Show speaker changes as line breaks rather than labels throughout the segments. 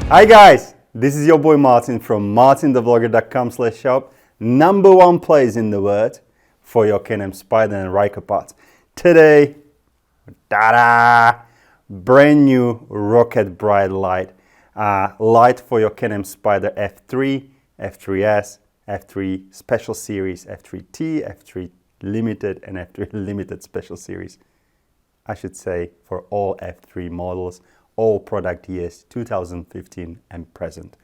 Hi guys, this is your boy Martin from MartinTheVlogger.com/shop, #1 place in the world for your Can-Am Spyder and Riker parts. Today, ta-da! Brand new Rocket Bright light. Light for your Can-Am Spyder F3, F3S, F3 Special Series, F3T, F3 Limited, and F3 Limited Special Series. I should say for all F3 models, all product years 2015 and present.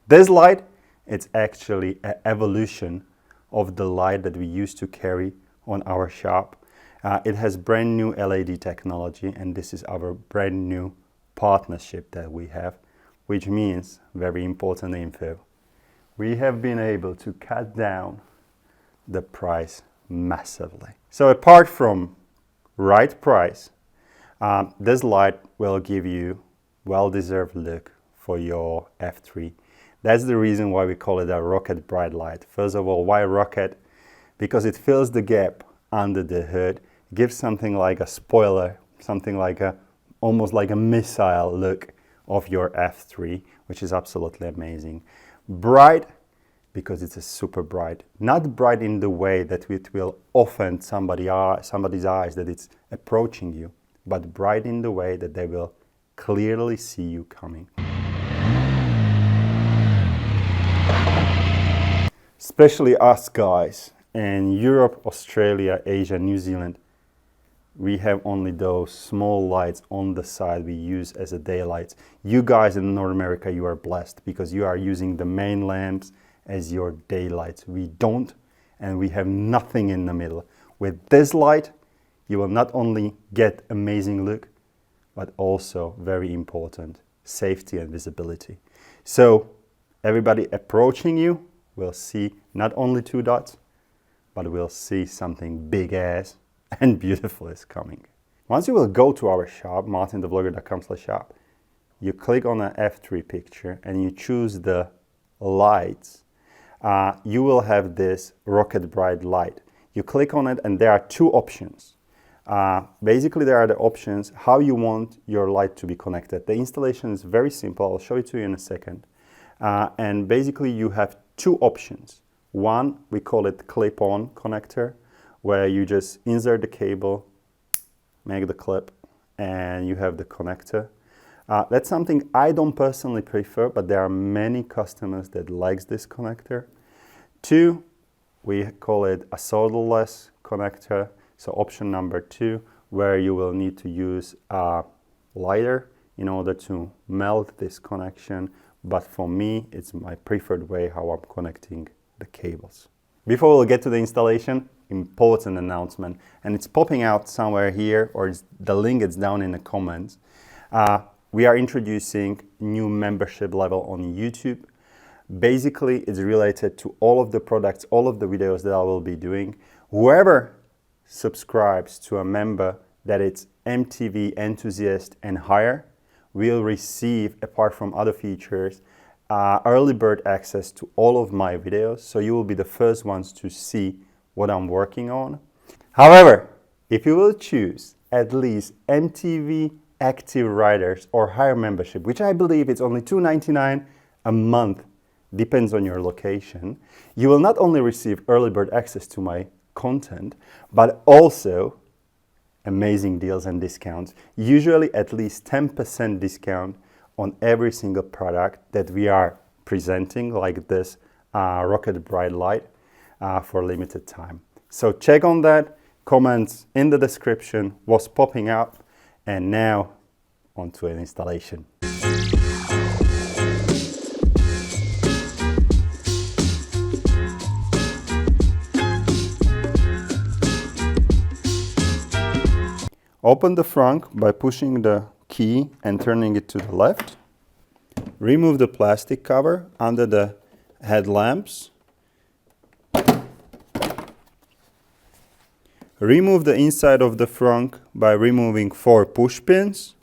This light, it's actually an evolution of the light that we used to carry on our shop. It has brand new LED technology, and this is our brand new partnership that we have, which means, very important info, we have been able to cut down the price massively. So apart from right price, this light will give you well-deserved look for your F3. That's the reason why we call it a Rocket Bright light. First of all, why rocket? Because it fills the gap under the hood, gives something like a spoiler, something like almost like a missile look of your F3, which is absolutely amazing. Bright, because it's a super bright. Not bright in the way that it will offend somebody's eyes, that it's approaching you, but bright in the way that they will clearly see you coming. Especially us guys in Europe, Australia, Asia, New Zealand, we have only those small lights on the side we use as a daylight. You guys in North America, you are blessed because you are using the main lamps as your daylights. We don't, and we have nothing in the middle. With this light, you will not only get amazing look, but also very important, safety and visibility. So everybody approaching you will see not only 2 dots, but will see something big ass and beautiful is coming. Once you will go to our shop, MartinTheVlogger.com/shop, you click on an F3 picture and you choose the lights, you will have this Rocket Bright light. You click on it and there are 2 options. Basically, there are the options how you want your light to be connected. The installation is very simple. I'll show it to you in a second. And basically, you have 2 options. One, we call it clip-on connector, where you just insert the cable, make the clip, and you have the connector. That's something I don't personally prefer, but there are many customers that likes this connector. 2, we call it a solderless connector. So option number 2, where you will need to use a lighter in order to melt this connection. But for me, it's my preferred way how I'm connecting the cables. Before we'll get to the installation, important announcement, and it's popping out somewhere here, or the link is down in the comments. We are introducing new membership level on YouTube. Basically, it's related to all of the products, all of the videos that I will be doing. Whoever subscribes to a member that it's MTV enthusiast and higher will receive, apart from other features, early bird access to all of my videos. So you will be the first ones to see what I'm working on. However, if you will choose at least MTV active riders or higher membership, which I believe it's only $2.99 a month, depends on your location, you will not only receive early bird access to my content, but also amazing deals and discounts. Usually at least 10% discount on every single product that we are presenting, like this Rocket Bright light for limited time. So check on that. Comments in the description was popping up, and now onto an installation. Open the front by pushing the key and turning it to the left. Remove the plastic cover under the headlamps. Remove the inside of the front by removing 4 push pins.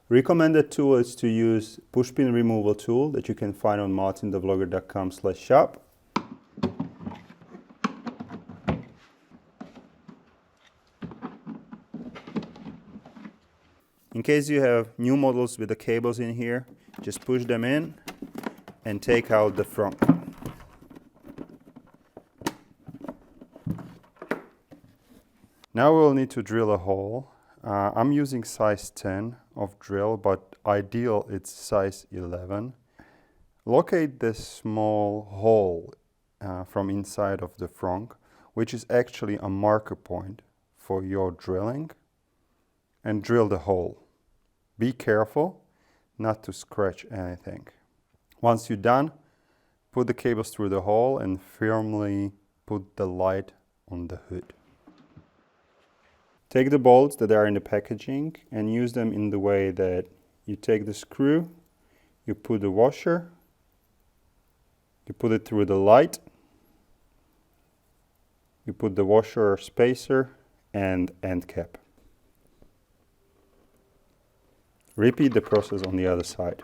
Recommended tool is to use push pin removal tool that you can find on MartinTheVlogger.com/shop. In case you have new models with the cables in here, just push them in and take out the front. Now we'll need to drill a hole. I'm using size 10 of drill, but ideal it's size 11. Locate this small hole from inside of the front, which is actually a marker point for your drilling, and drill the hole. Be careful not to scratch anything. Once you're done, put the cables through the hole and firmly put the light on the hood. Take the bolts that are in the packaging and use them in the way that you take the screw, you put the washer, you put it through the light, you put the washer or spacer and end cap. Repeat the process on the other side.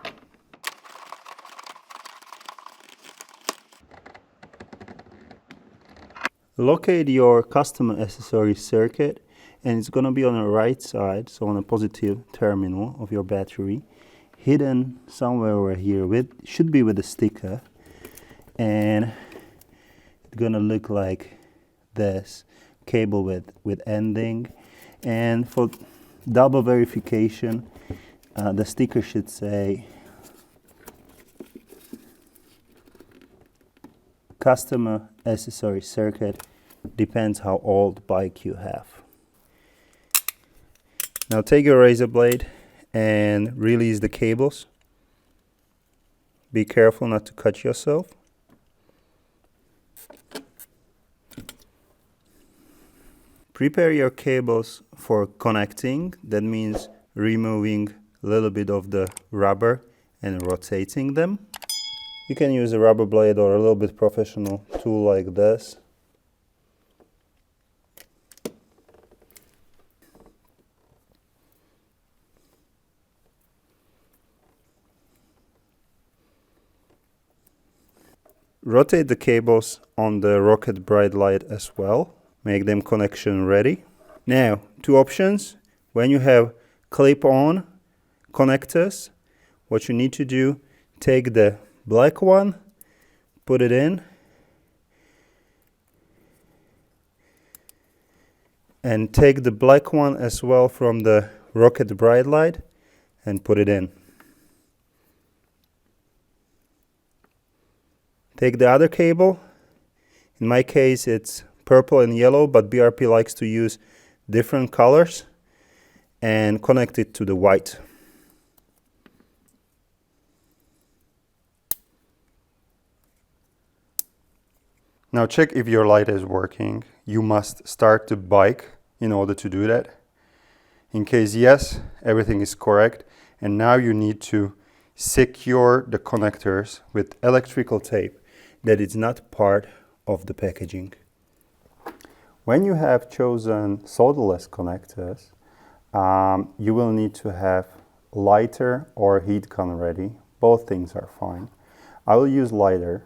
Locate your custom accessory circuit, and it's going to be on the right side, so on a positive terminal of your battery, hidden somewhere over here. Should be with a sticker, and it's going to look like this cable with ending. And for double verification, the sticker should say customer accessory circuit, depends how old bike you have. Now take your razor blade and release the cables. Be careful not to cut yourself. Prepare your cables for connecting. That means removing a little bit of the rubber and rotating them. You can use a rubber blade or a little bit professional tool like this. Rotate the cables on the rocket bright light as well. Make them connection ready. Now, two options. When you have clip-on connectors, what you need to do, take the black one, put it in, and take the black one as well from the rocket bright light and put it in. Take the other cable. In my case it's purple and yellow, but BRP likes to use different colors, and connect it to the white. Now check if your light is working. You must start the bike in order to do that. In case yes, everything is correct. And now you need to secure the connectors with electrical tape that is not part of the packaging. When you have chosen solderless connectors, you will need to have lighter or heat gun ready. Both things are fine. I will use lighter.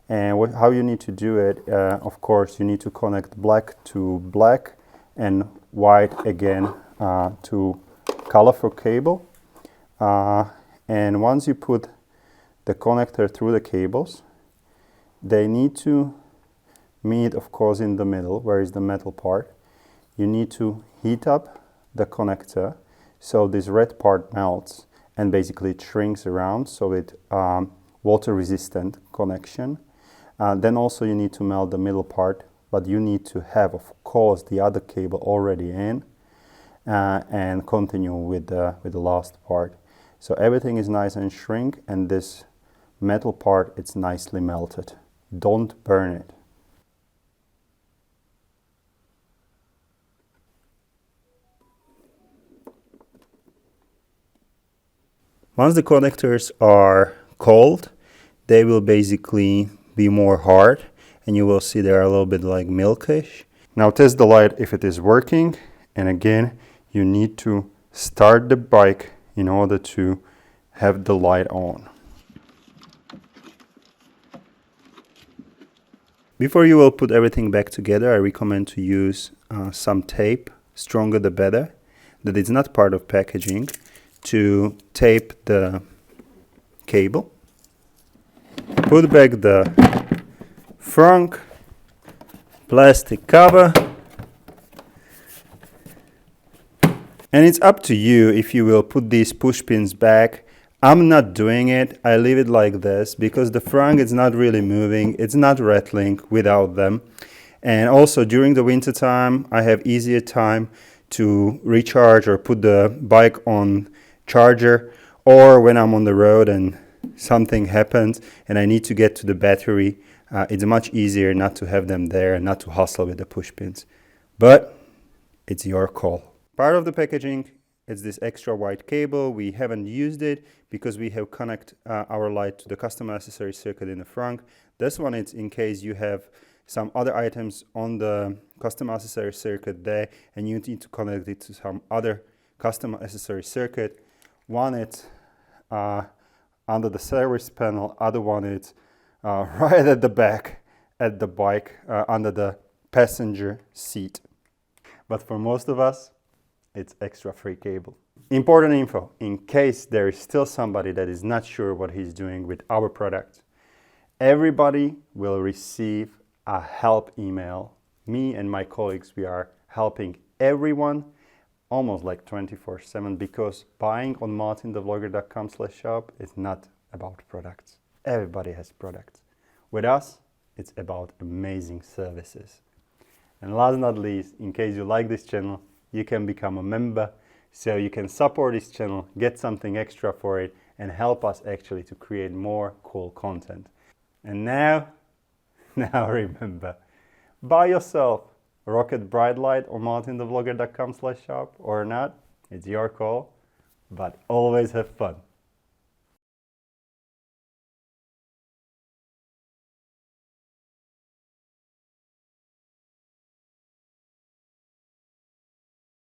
And how you need to do it, of course, you need to connect black to black and white again to colorful cable. And once you put the connector through the cables, they need to meet, of course, in the middle, where is the metal part. You need to heat up the connector so this red part melts and basically it shrinks around, so it water resistant connection. Then also you need to melt the middle part, but you need to have, of course, the other cable already in and continue with the last part. So everything is nice and shrink, and this metal part, it's nicely melted. Don't burn it. Once the connectors are cold, they will basically be more hard, and you will see they're a little bit like milkish. Now test the light if it is working, and again you need to start the bike in order to have the light on. Before you will put everything back together, I recommend to use some tape, stronger the better, that is not part of packaging, to tape the cable. put back the front plastic cover. And it's up to you if you will put these push pins back. I'm not doing it. I leave it like this because the front is not really moving. It's not rattling without them. And also during the winter time, I have easier time to recharge or put the bike on charger, or when I'm on the road and something happens and I need to get to the battery, it's much easier not to have them there and not to hustle with the push pins. But it's your call. Part of the packaging is this extra white cable. We haven't used it because we have connected our light to the custom accessory circuit in the front. This one is in case you have some other items on the custom accessory circuit there and you need to connect it to some other custom accessory circuit. One is under the service panel, other one is right at the back at the bike under the passenger seat. But for most of us, it's extra free cable. Important info, in case there is still somebody that is not sure what he's doing with our product. Everybody will receive a help email. Me and my colleagues, we are helping everyone almost like 24/7 because buying on MartinTheVlogger.com/shop is not about products. Everybody has products. With us, it's about amazing services. And last but not least, in case you like this channel, you can become a member so you can support this channel, get something extra for it, and help us actually to create more cool content. And now remember, buy yourself a rocket bright light on MartinTheVlogger.com/shop or not, it's your call, but always have fun.